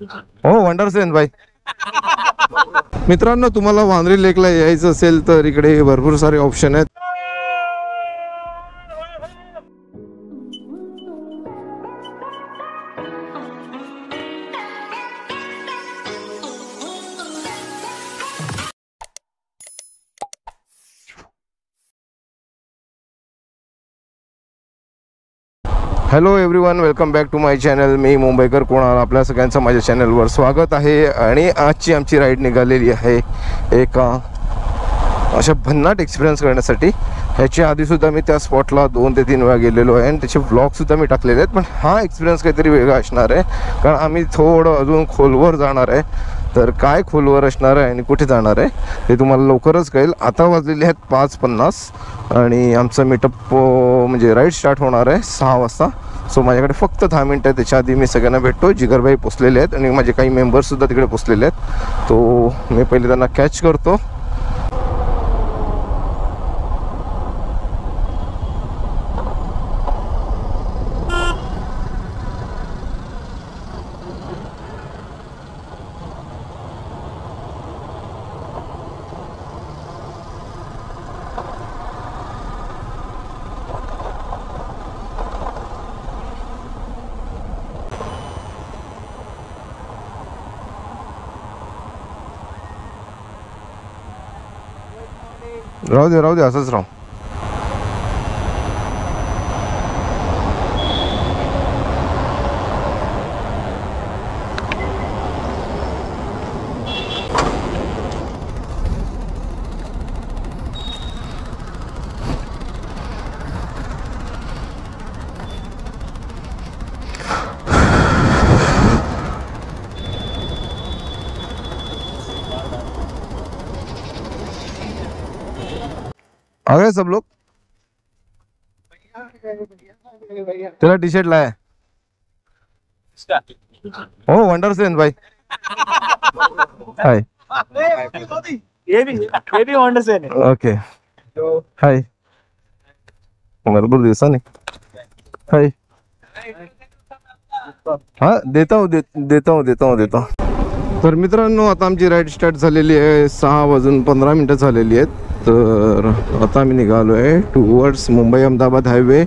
हो वंडरसेन भाई. मित्रांनो, तुम्हाला वांद्रे लेकला यायचं असेल तर इकडे भरपूर सारे ऑप्शन आहेत. Hello everyone, welcome back to my channel. मी मुंबईकर कुणाल, आपल्या सगळ्यांचं माझ्या चॅनलवर स्वागत आहे. आणि आजची आमची राईड निघालेली आहे एका अशा भन्नाट एक्सपिरियन्स करण्यासाठी. ह्याच्या आधीसुद्धा मी त्या स्पॉटला 2 ते 3 वेळा गेलेलो आहे आणि त्याचे व्लॉगसुद्धा मी टाकलेले आहेत. पण हा एक्सपिरियन्स काहीतरी वेगळा असणार आहे, कारण आम्ही थोडं अजून खोलवर जाणार आहे. तर काय खोलवर असणार आहे आणि कुठे जाणार आहे हे तुम्हाला लवकरच कळेल. आता वाजलेले आहेत 5:50 आणि आमचं मीटअप म्हणजे राईड स्टार्ट होणार आहे 6 वाजता. सो माझ्याकडे फक्त 10 मिनटं आहे. त्याच्या आधी मी सगळ्यांना भेटतो. जिगरभाई पोचलेले आहेत आणि माझे काही मेंबर्ससुद्धा तिकडे पोचलेले आहेत. तो मी पहिले त्यांना कॅच करतो. राहू दे असंच राहू. आ गए सब लोग. तेरा टी शर्ट लाया हो वंडरसेन भाई. हाय. ये भी वंडरसेन है. Okay hi. भरपूर दिवसांनी. हाय. हाँ देता हूँ. तर मित्रांनो, आता आमची राईड स्टार्ट झालेली आहे. 6:15 झालेली आहेत. तर आता आम्ही निघालो आहे टुवर्ड्स मुंबई अहमदाबाद हायवे.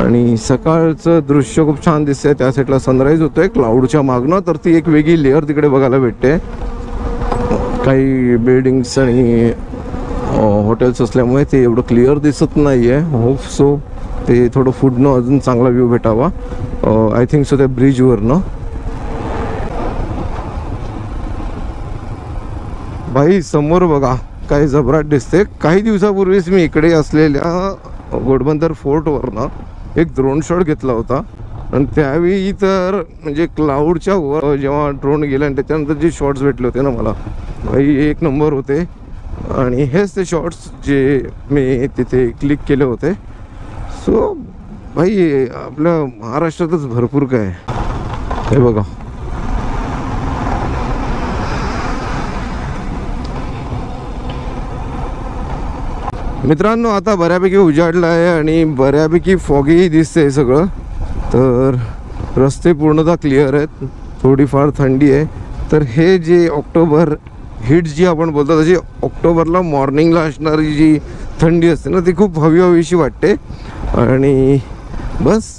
आणि सकाळचं दृश्य खूप छान दिसतंय. त्या साईडला सनराईज होतोय क्लाउडच्या मागनं. तर ती एक वेगळी लेअर तिकडे बघायला भेटते. काही बिल्डिंग्स आणि हॉटेल्स असल्यामुळे ते एवढं क्लिअर दिसत नाही आहे. होप सो ते थोडं फूडनं अजून चांगला व्ह्यू भेटावा. आय थिंक सो त्या ब्रिजवरनं. भाई समोर बघा काय जबराट दिसते. काही दिवसापूर्वीच मी इकडे असलेल्या घोडबंदर फोर्टवरनं एक ड्रोन शॉट घेतला होता. आणि त्यावेळी तर म्हणजे क्लाउडच्या वर जेव्हा ड्रोन गेला आणि त्याच्यानंतर जे शॉट्स भेटले होते ना मला, भाई एक नंबर होते. आणि हेच ते शॉट्स जे मी तिथे क्लिक केले होते. सो भाई आपल्या महाराष्ट्रातच भरपूर काय हे बघा. मित्रांनो, आता बऱ्यापैकी उजाडलं आहे आणि बऱ्यापैकी फॉगी दिसते सगळं. तर रस्ते पूर्णतः क्लिअर आहेत. थोडीफार थंडी आहे. तर हे जे ऑक्टोबर हीट जी आपण बोलतो, तशी ऑक्टोबरला मॉर्निंगला असणारी जी थंडी असते ना, ती खूप हवीशी वाटते. आणि बस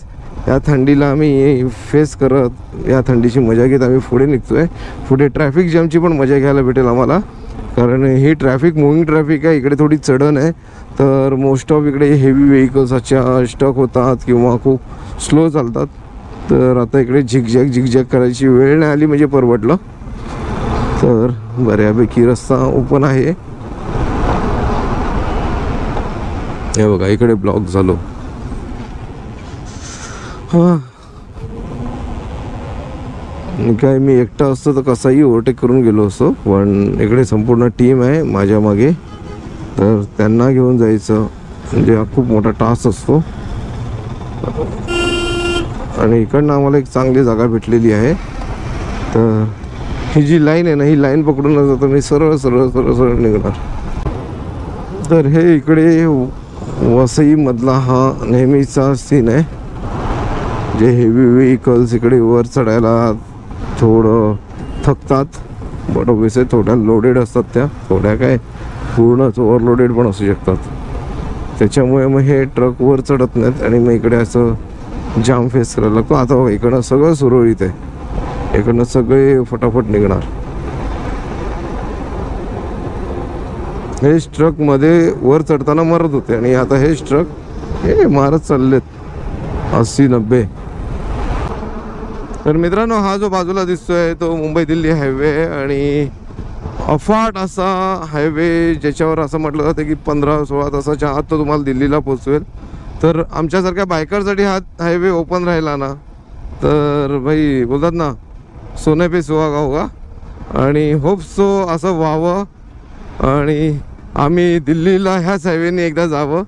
या थंडीला आम्ही फेस करत, या थंडीची मजा घेत आम्ही पुढे निघतो आहे. पुढे ट्रॅफिक जॅमची पण मजा घ्यायला भेटेल आम्हाला, कारण ही ट्रॅफिक मूविंग ट्रॅफिक आहे. इकडे थोडी चढण आहे. तर मोस्ट ऑफ इकडे हेवी व्हेकल्स अच्छा स्टक होतात किंवा खूप स्लो चालतात. तर आता इकडे झिकझॅक करायची वेळ नाही आली म्हणजे परवडलं. तर बऱ्यापैकी रस्ता ओपन आहे. हे बघा इकडे ब्लॉक झालो. हां काय मी एकटा असतो तर कसाही ओव्हरटेक करून गेलो असतो. पण इकडे संपूर्ण टीम आहे माझ्या मागे. तर त्यांना घेऊन जायचं म्हणजे हा खूप मोठा टास्क असतो. आणि इकडनं आम्हाला एक चांगली जागा भेटलेली आहे. तर ही जी लाईन आहे ना, ही लाईन पकडून जातो मी सरळ निघणार. तर हे इकडे वसईमधला हा नेहमीचा सीन आहे. जे हेवी व्हेकल्स इकडे वर चढायला थोडं थकतात, बट ऑब्विसली थोड्या लोडेड असतात त्या, थोड्या काय पूर्णच ओव्हरलोडेड पण असू शकतात. त्याच्यामुळे मग हे ट्रक वर चढत नाहीत आणि मग इकडे असं जाम फेस करायला लागतो. आता बघा इकडनं सगळं सुरळीत आहे, इकडनं सगळे फटाफट निघणार. हे ट्रक मध्ये वर चढताना मरत होते आणि आता हे ट्रक हे मारत चाललेत 80-90. तर मित्रांनो, हा जो बाजूला दिसतोय तो मुंबई दिल्ली हायवे आणि अफाट असा हायवे, ज्याच्यावर असं म्हटलं जातं की 15-16 तासाच्या आत तो तुम्हाला दिल्लीला पोचवेल. तर आमच्यासारख्या बायकरसाठी हा हायवे ओपन राहिला ना तर भाई बोलतात ना, सोने पे सुहागा होगा. आणि होप सो असं व्हावं आणि आम्ही दिल्लीला ह्याच हायवेने एकदा जावं.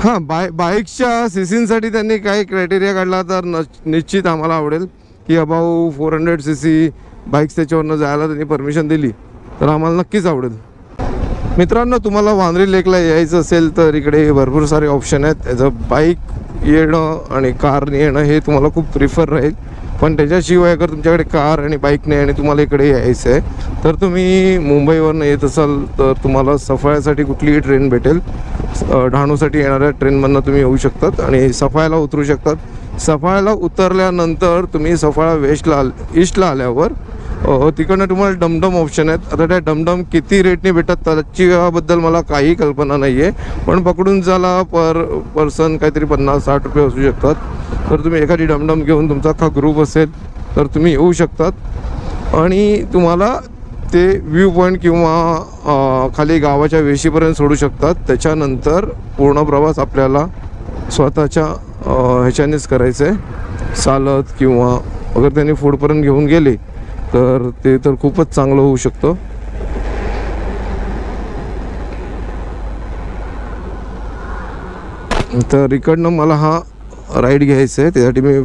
हां, बाईकच्या सीसींसाठी त्यांनी काही क्रायटेरिया काढला तर निश्चित आम्हाला आवडेल की अबाऊ 400 cc बाईक्स त्याच्यावरनं जायला त्यांनी परमिशन दिली तर आम्हाला नक्कीच आवडेल. मित्रांनो, तुम्हाला वांद्रे लेकला यायचं असेल तर इकडे भरपूर सारे ऑप्शन आहेत. त्याचं बाईक येणं आणि कारने येणं हे तुम्हाला खूप प्रिफर राहील. पण त्याच्याशिवाय अगर तुमच्याकडे कार आणि बाईकने आणि तुम्हाला इकडे यायचं आहे तर तुम्ही मुंबईवरनं येत असाल तर तुम्हाला सफाळ्यासाठी कुठलीही ट्रेन भेटेल. डहाणूसाठी येणाऱ्या ट्रेनमधनं तुम्ही येऊ शकतात आणि सफाळ्याला उतरू शकतात. सफाळ्याला उतरल्यानंतर तुम्ही सफाळा ईस्टला आल्यावर तिकडनं तुम्हाला डमडम ऑप्शन आहेत. आता त्या डमडम किती रेटने भेटतात त्याच्याबद्दल मला काही कल्पना नाही आहे, पण पकडून झाला पर पर्सन काहीतरी 50-60 रुपये असू शकतात. तर तुम्ही एखादी डमडम घेऊन तुमचा अख्खा ग्रुप असेल तर तुम्ही येऊ शकतात आणि तुम्हाला ते व्ह्यू पॉईंट किंवा खाली गावाच्या वेशीपर्यंत सोडू शकतात. त्याच्यानंतर पूर्ण प्रवास आपल्याला स्वतःच्या ह्याच्यानेच करायचं आहे, चालत किंवा अगर त्यांनी फूडपर्यंत घेऊन गेले तर ते तर खूपच चांगलं होऊ शकतं. तर इकडनं मला हा राईड घ्यायचा आहे, त्यासाठी मी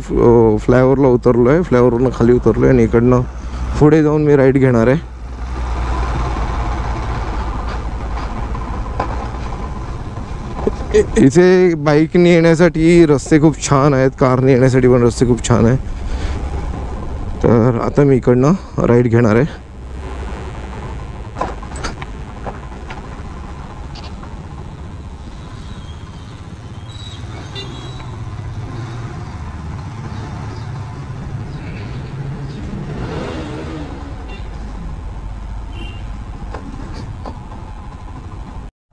फ्लायओव्हरला उतरलो आहे, फ्लायओव्हरवरनं खाली उतरलो आहे आणि इकडनं पुढे जाऊन मी राईड घेणार आहे. इथे बाईकने येण्यासाठी रस्ते खूप छान आहेत, कारने येण्यासाठी पण रस्ते खूप छान आहे. तर आता मी इकडनं राईड घेणार आहे.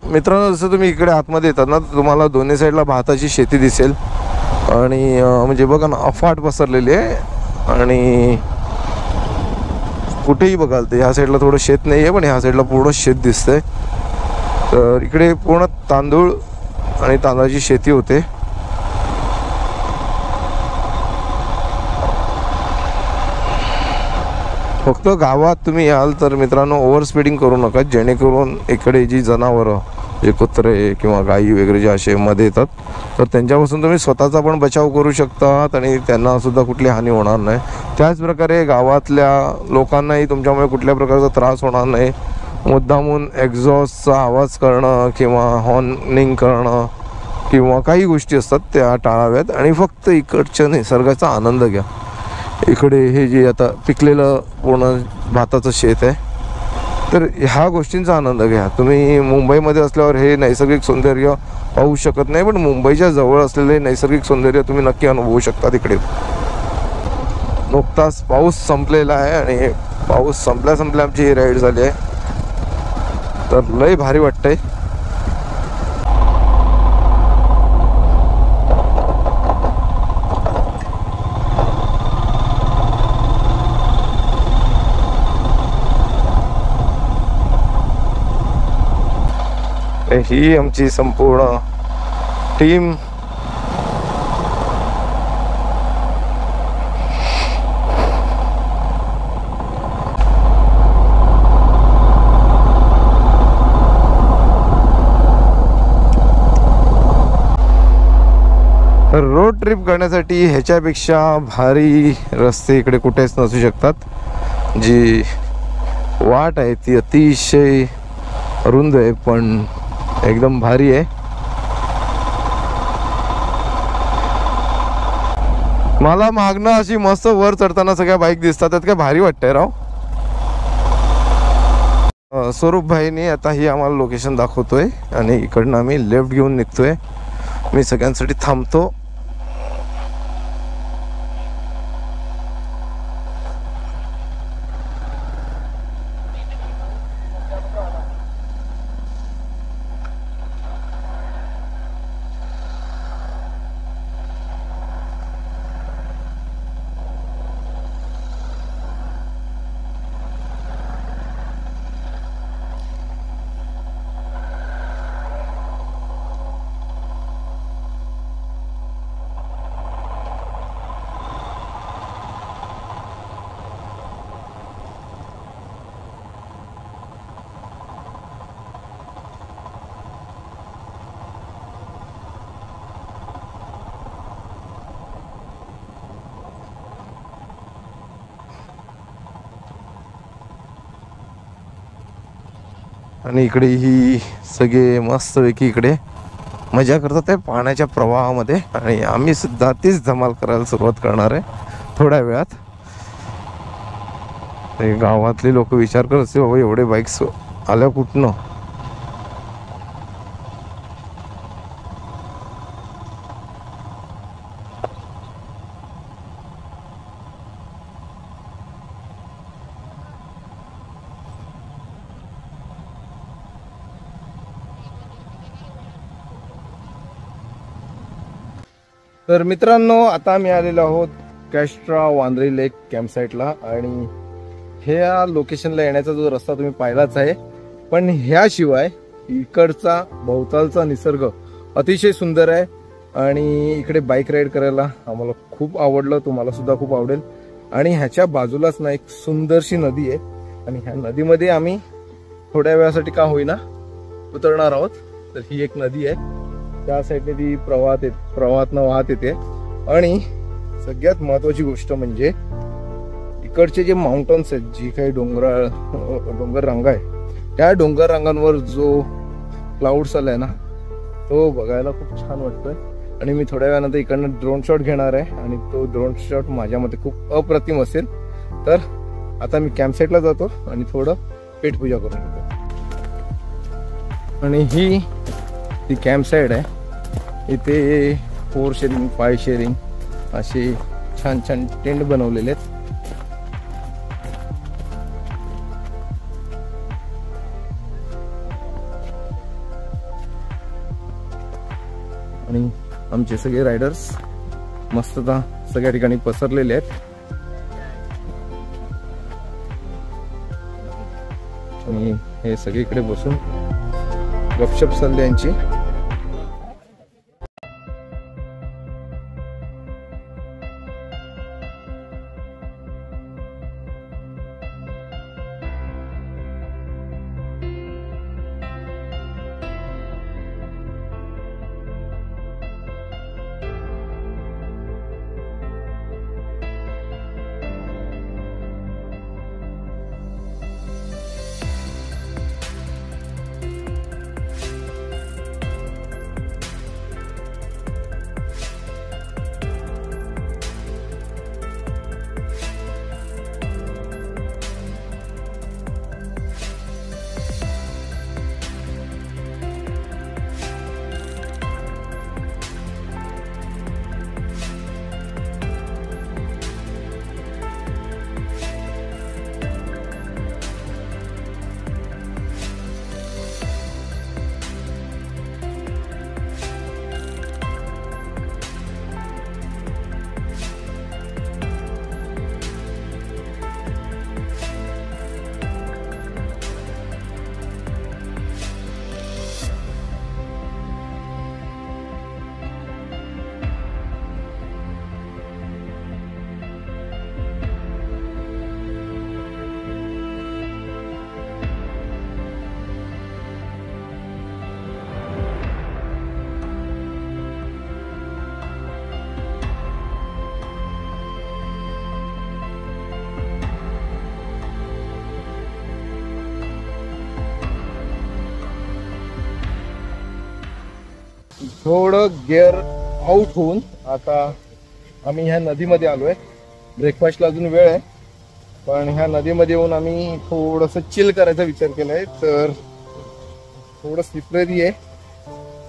मित्रांनो, जसं तुम्ही इकडे आतमध्ये येतात ना तर तुम्हाला दोन्ही साईडला भाताची शेती दिसेल आणि म्हणजे बघा ना, अफाट पसरलेली आहे आणि कुठेही बघाल तर ह्या साईडला थोडं शेत नाही आहे पण ह्या साईडला पूर्ण शेत दिसतंय. तर इकडे पूर्ण तांदूळ आणि तांदळाची शेती होते. फक्त गावात तुम्ही याल तर मित्रांनो ओव्हर स्पीडिंग करू नका, जेणेकरून इकडे जी जनावरं जे कुत्रे किंवा गायी वगैरे जे असे मध्ये येतात तर त्यांच्यापासून तुम्ही स्वतःचा पण बचाव करू शकतात आणि त्यांनासुद्धा कुठली हानी होणार नाही. त्याचप्रकारे गावातल्या लोकांनाही तुमच्यामुळे कुठल्या प्रकारचा त्रास होणार नाही. मुद्दामून एक्झॉस्टचा आवाज करणं किंवा हॉर्निंग करणं किंवा काही गोष्टी असतात त्या टाळाव्यात आणि फक्त इकडच्या निसर्गाचा आनंद घ्या. इकडे हे जे आता पिकलेलं पूर्ण भाताचं शेत आहे तर ह्या गोष्टींचा आनंद घ्या. तुम्ही मुंबईमध्ये असल्यावर हे नैसर्गिक सौंदर्य पाहू शकत नाही, पण मुंबईच्या जवळ असलेले नैसर्गिक सौंदर्य तुम्ही नक्की अनुभवू शकता तिकडे. नुकताच पाऊस संपलेला आहे आणि पाऊस संपल्या आमची ही राईड झाली आहे तर लय भारी वाटतंय. ही आमची संपूर्ण टीम रोड ट्रिप करण्यासाठी ह्याच्यापेक्षा भारी रस्ते इकडे कुठेच नसू शकतात. जी वाट आहे ती अतिशय रुंद आहे पण एकदम भारी आहे. मला मागणं अशी मस्त वर चढताना सगळ्या बाईक दिसतात, त्यात काय भारी वाटतंय राव. स्वरूप भाईने आता ही आम्हाला लोकेशन दाखवतोय आणि इकडनं आम्ही लेफ्ट घेऊन निघतोय. मी सगळ्यांसाठी थांबतो. आणि इकडे ही सगळे मस्तपैकी इकडे मजा करतात आहे पाण्याच्या प्रवाहामध्ये. आणि आम्ही सुद्धा तीच धमाल करायला सुरुवात करणार आहे थोड्या वेळात. ते गावातले लोक विचार करत असते बाबा एवढे बाईक्स आल्या कुठनं. तर मित्रांनो, आता आम्ही आलेलो आहोत कॅस्ट्रा वांद्रे लेक कॅम्पसाईटला. आणि ह्या लोकेशनला येण्याचा जो रस्ता तुम्ही पाहिलाच आहे, पण ह्याशिवाय इकडचा भोवतालचा निसर्ग अतिशय सुंदर आहे. आणि इकडे बाईक राईड करायला आम्हाला खूप आवडलं, तुम्हाला सुद्धा खूप आवडेल. आणि ह्याच्या बाजूलाच ना एक सुंदरशी नदी आहे आणि ह्या नदीमध्ये आम्ही थोड्या वेळासाठी का होईना उतरणार आहोत. तर ही एक नदी आहे, त्या साईडने ती प्रवाहातनं वाहत येते. आणि सगळ्यात महत्वाची गोष्ट म्हणजे इकडचे जे माउंटन्स आहेत, जी काही डोंगर रांगा आहे, त्या डोंगर रांगांवर जो क्लाउड्स आलाय ना, तो बघायला खूप छान वाटतोय. आणि मी थोड्या वेळानंतर इकडनं ड्रोन शॉट घेणार आहे आणि तो ड्रोन शॉट माझ्या मते खूप अप्रतिम असेल. तर आता मी कॅम्पसाईटला जातो आणि थोडं पेटपूजा करून घेतो. आणि ही ती कॅम्पसाईट आहे. इथे 4 शेअरिंग 5 शेअरिंग असे छान छान टेंट बनवलेले आहेत. आणि आमचे सगळे रायडर्स मस्तता सगळ्या ठिकाणी पसरलेले आहेत. आणि हे सगळीकडे बसून गपशप चालली यांची. थोडं गिअर आउट होऊन आता आम्ही ह्या नदीमध्ये आलो आहे. ब्रेकफास्टला अजून वेळ आहे, पण ह्या नदीमध्ये येऊन आम्ही थोडंसं चिल करायचा विचार केला आहे. तर थोडं स्लिपरी आहे,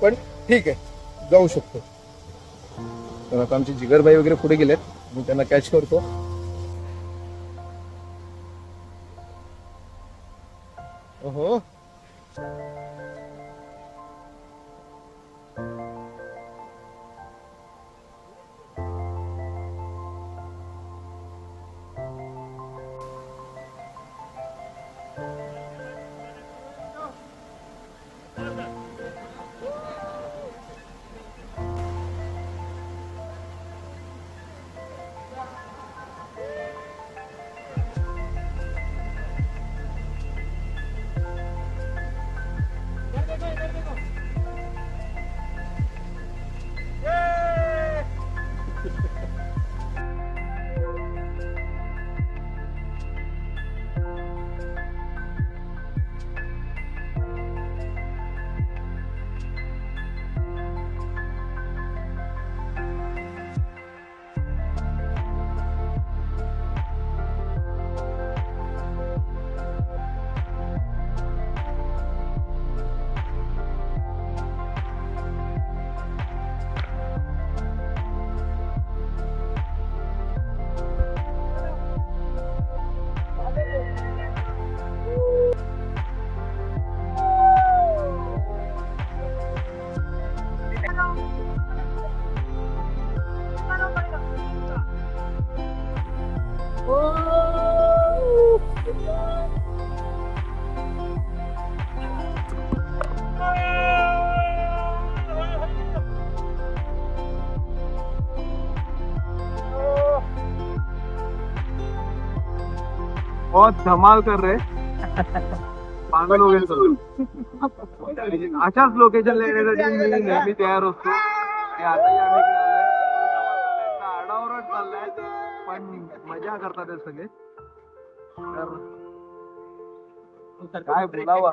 पण ठीक आहे, जाऊ शकतो. तर आता आमचे जिगरबाई वगैरे पुढे गेलेत, मी त्यांना कॅच करतो. ओहो, बहुत धमाल कर रहे पागल हो गए सर. अशाच लोकेशन लेण्यासाठी मी नेहमी तयार असतो. आणि आताही आम्ही इकडे आलोय. आरडाओरड चाललाय, पण मजा करतात हे सगळे. तर काय बोलावं.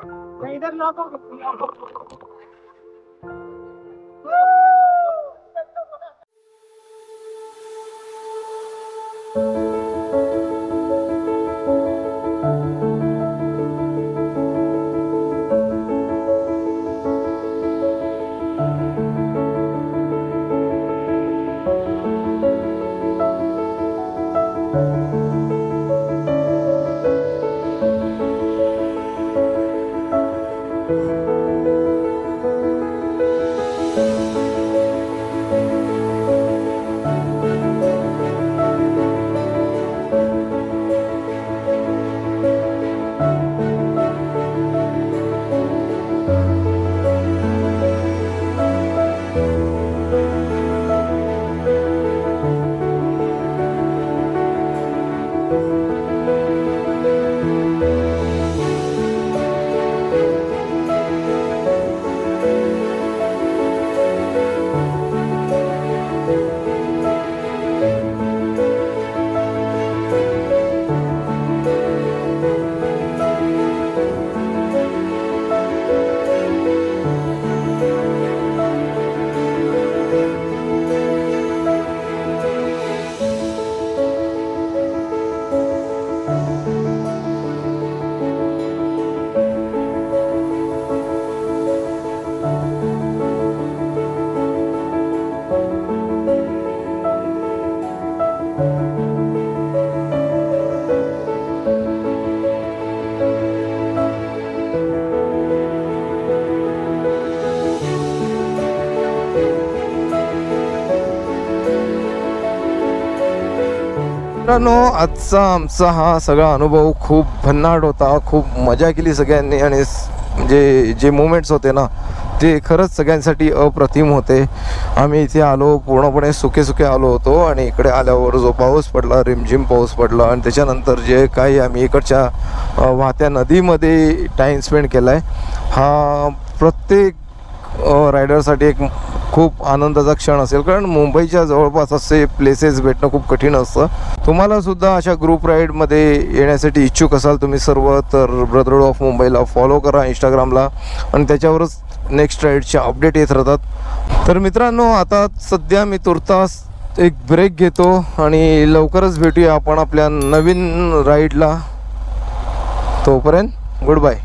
मित्रांनो, आजचा आमचा हा सगळा अनुभव खूप भन्नाट होता. खूप मजा केली सगळ्यांनी आणि जे मोमेंट्स होते ना ते खरंच सगळ्यांसाठी अप्रतिम होते. आम्ही इथे आलो पूर्णपणे सुके आलो होतो आणि इकडे आल्यावर जो पाऊस पडला, रिमझिम पाऊस पडला आणि त्याच्यानंतर जे काही आम्ही इकडच्या वाहत्या नदीमध्ये टाईम स्पेंड केला आहे, हा प्रत्येक रायडरसाठी एक खूप आनंदाचा क्षण असेल. कारण मुंबईच्या जवळपास असे प्लेसेस भेटणं खूप कठीण असतं. तुम्हाला सुद्धा अशा ग्रुप राईडमध्ये येण्यासाठी इच्छुक असाल तुम्ही सर्व, तर ब्रदरहुड ऑफ मुंबईला फॉलो करा इंस्टाग्रामला आणि त्याच्यावरच नेक्स्ट राईडचे अपडेट येत राहतात. तर मित्रांनो, आता सध्या मी तुर्तास एक ब्रेक घेतो आणि लवकरच भेटूया आपण आपल्या नवीन राईडला. तोपर्यंत गुड बाय.